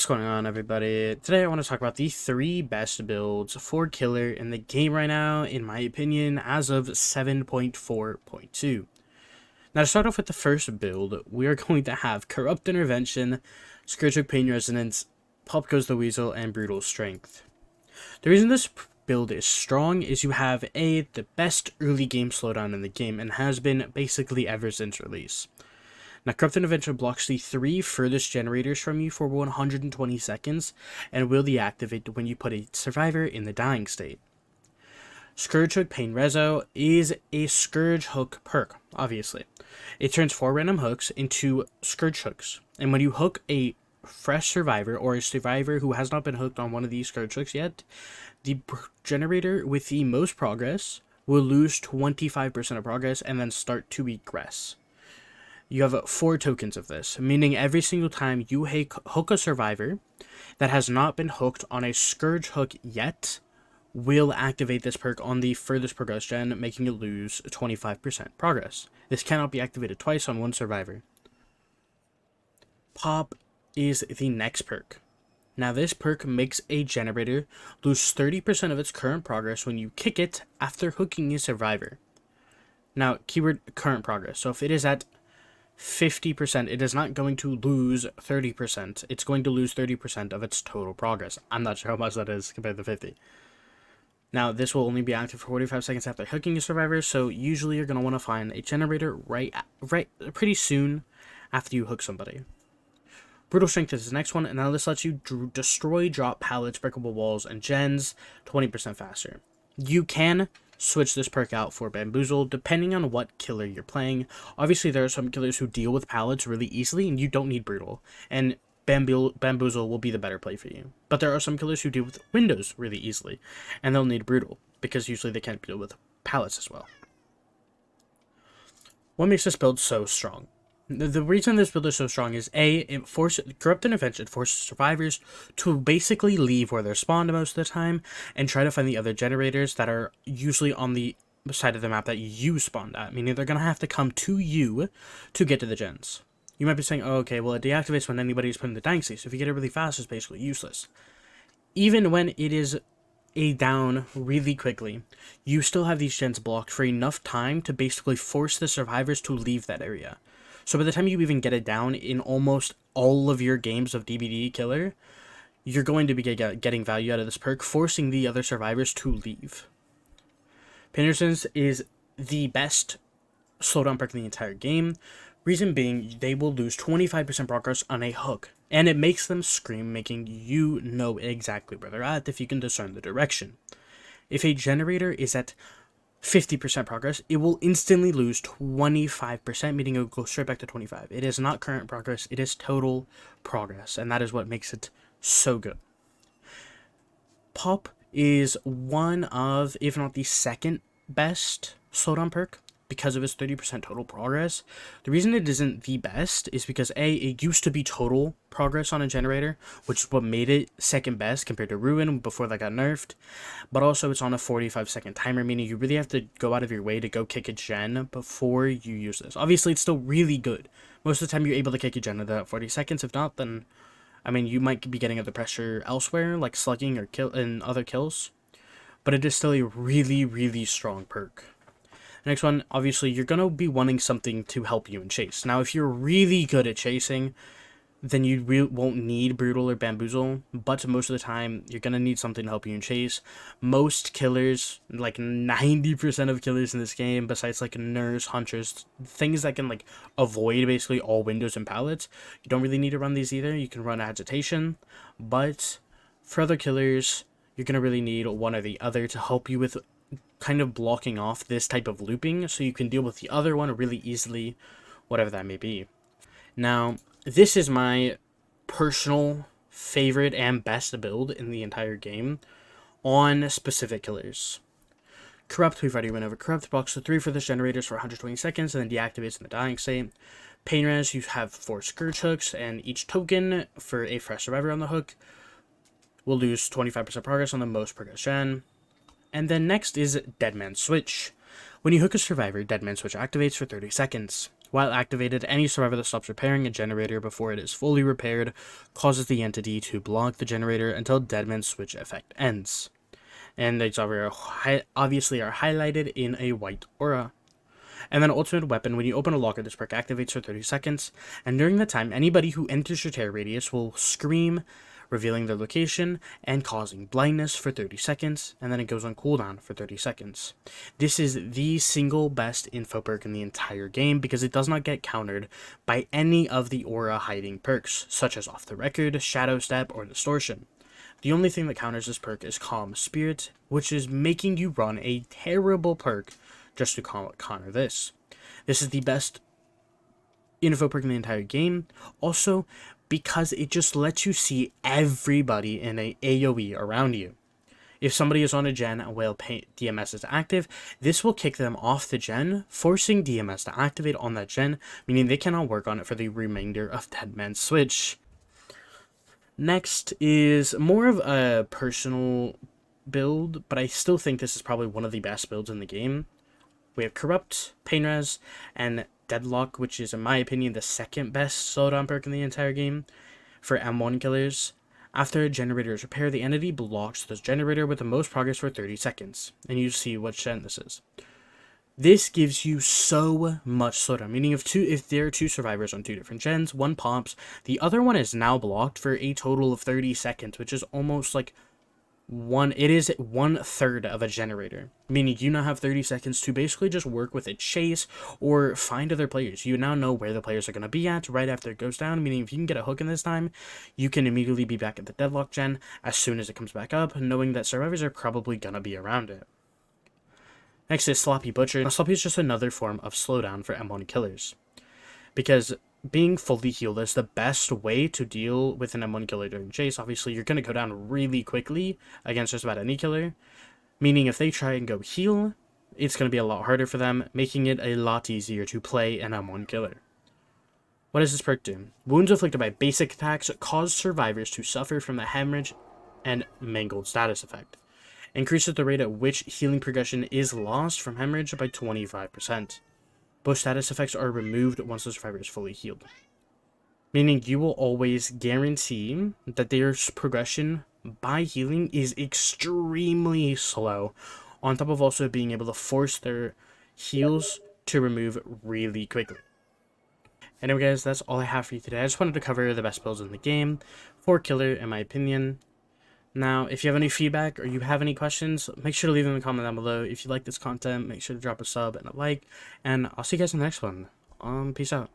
going on, everybody? Today I want to talk about the 3 best builds for killer in the game right now, in my opinion, as of 7.4.2. Now, to start off with the first build, we are going to have Corrupt Intervention, Scourge Hook Pain Resonance, Pop Goes the Weasel, and Brutal Strength. The reason this build is strong is you have the best early game slowdown in the game, and has been basically ever since release. Now, Corrupt Intervention blocks the 3 furthest generators from you for 120 seconds, and will deactivate when you put a survivor in the dying state. Scourge Hook Pain Rezo is a Scourge Hook perk, obviously. It turns 4 random hooks into Scourge Hooks, and when you hook a fresh survivor, or a survivor who has not been hooked on one of these Scourge Hooks yet, the generator with the most progress will lose 25% of progress and then start to regress. You have 4 tokens of this, meaning every single time you hook a survivor that has not been hooked on a Scourge Hook yet, will activate this perk on the furthest progress gen, making it lose 25% progress. This cannot be activated twice on one survivor. Pop is the next perk. Now, this perk makes a generator lose 30% of its current progress when you kick it after hooking a survivor. Now, keyword current progress. So if it is at 50%, it is not going to lose 30%. It's going to lose 30% of its total progress. I'm not sure how much that is compared to 50. Now, this will only be active for 45 seconds after hooking a survivor, so usually you're going to want to find a generator right pretty soon after you hook somebody. Brutal Strength is the next one, and now this lets you destroy drop pallets, breakable walls, and gens 20% faster. You can switch this perk out for Bamboozle, depending on what killer you're playing. Obviously, there are some killers who deal with pallets really easily, and you don't need Brutal, and Bamboozle will be the better play for you. But there are some killers who deal with windows really easily, and they'll need Brutal, because usually they can't deal with pallets as well. What makes this build so strong? The reason this build is so strong is Corrupt Intervention forces survivors to basically leave where they're spawned most of the time and try to find the other generators that are usually on the side of the map that you spawned at, meaning they're going to have to come to you to get to the gens. You might be saying, oh, okay, well, it deactivates when anybody's put in the dying state, so if you get it really fast, it's basically useless. Even when it is down really quickly, you still have these gens blocked for enough time to basically force the survivors to leave that area. So by the time you even get it down in almost all of your games of DBD Killer, you're going to be getting value out of this perk, forcing the other survivors to leave. Pain Resonance is the best slowdown perk in the entire game. Reason being, they will lose 25% progress on a hook, and it makes them scream, making you know exactly where they're at if you can discern the direction. If a generator is at 50% progress, it will instantly lose 25%, meaning it will go straight back to 25. It is not current progress, it is total progress, and that is what makes it so good. Pop is one of, if not the second best slowdown perk, because of its 30% total progress. The reason it isn't the best is because it used to be total progress on a generator, which is what made it second best compared to Ruin before that got nerfed, but also it's on a 45-second timer, meaning you really have to go out of your way to go kick a gen before you use this. Obviously, it's still really good. Most of the time, you're able to kick a gen in that 40 seconds. If not, then, I mean, you might be getting other pressure elsewhere, like slugging or other kills, but it is still a really, really strong perk. Next one, obviously, you're going to be wanting something to help you in chase. Now, if you're really good at chasing, then you won't need Brutal or Bamboozle, but most of the time, you're going to need something to help you in chase. Most killers, like 90% of killers in this game, besides like Nurse, Hunters, things that can like avoid basically all windows and pallets, you don't really need to run these either. You can run Agitation, but for other killers, you're going to really need one or the other to help you with kind of blocking off this type of looping, so you can deal with the other one really easily, whatever that may be. Now, this is my personal favorite and best build in the entire game on specific killers. Corrupt, we've already went over Corrupt. Blocks the 3 for the generators for 120 seconds and then deactivates in the dying state. Pain Res, you have 4 Scourge Hooks, and each token for a fresh survivor on the hook will lose 25% progress on the most progress gen. And then next is Deadman Switch. When you hook a survivor, Deadman Switch activates for 30 seconds. While activated, any survivor that stops repairing a generator before it is fully repaired causes the entity to block the generator until Deadman's Switch effect ends. And these obviously are highlighted in a white aura. And then ultimate weapon, when you open a locker, this perk activates for 30 seconds, and during that time, anybody who enters your terror radius will scream, revealing their location and causing blindness for 30 seconds, and then it goes on cooldown for 30 seconds. This is the single best info perk in the entire game because it does not get countered by any of the aura hiding perks, such as Off the Record, Shadow Step, or Distortion. The only thing that counters this perk is Calm Spirit, which is making you run a terrible perk just to counter this. This is the best info perk in the entire game. Also, because it just lets you see everybody in a AoE around you. If somebody is on a gen while DMS is active, this will kick them off the gen, forcing DMS to activate on that gen, meaning they cannot work on it for the remainder of Deadman's Switch. Next is more of a personal build, but I still think this is probably one of the best builds in the game. We have Corrupt, Painres, and Deadlock, which is, in my opinion, the second best slowdown perk in the entire game for M1 killers. After a generator is repaired, the entity blocks the generator with the most progress for 30 seconds, and you see what gen this is. This gives you so much slowdown, meaning if there are two survivors on two different gens, one pops, the other one is now blocked for a total of 30 seconds, which is almost like it is 1/3 of a generator, meaning you now have 30 seconds to basically just work with a chase or find other players. You now know where the players are going to be at right after it goes down, meaning if you can get a hook in this time, you can immediately be back at the Deadlock gen as soon as it comes back up, knowing that survivors are probably going to be around it. Next is Sloppy Butcher. Now, Sloppy is just another form of slowdown for M1 killers, because being fully healed is the best way to deal with an M1 killer during chase. Obviously, you're going to go down really quickly against just about any killer, meaning if they try and go heal, it's going to be a lot harder for them, making it a lot easier to play an M1 killer. What does this perk do? Wounds inflicted by basic attacks cause survivors to suffer from the hemorrhage and mangled status effect. Increases the rate at which healing progression is lost from hemorrhage by 25%. Both status effects are removed once the survivor is fully healed, meaning you will always guarantee that their progression by healing is extremely slow, on top of also being able to force their heals to remove really quickly. Anyway guys, that's all I have for you today. I just wanted to cover the best builds in the game for killer in my opinion. Now, if you have any feedback or you have any questions, make sure to leave them in the comment down below. If you like this content, make sure to drop a sub and a like, and I'll see you guys in the next one. Peace out.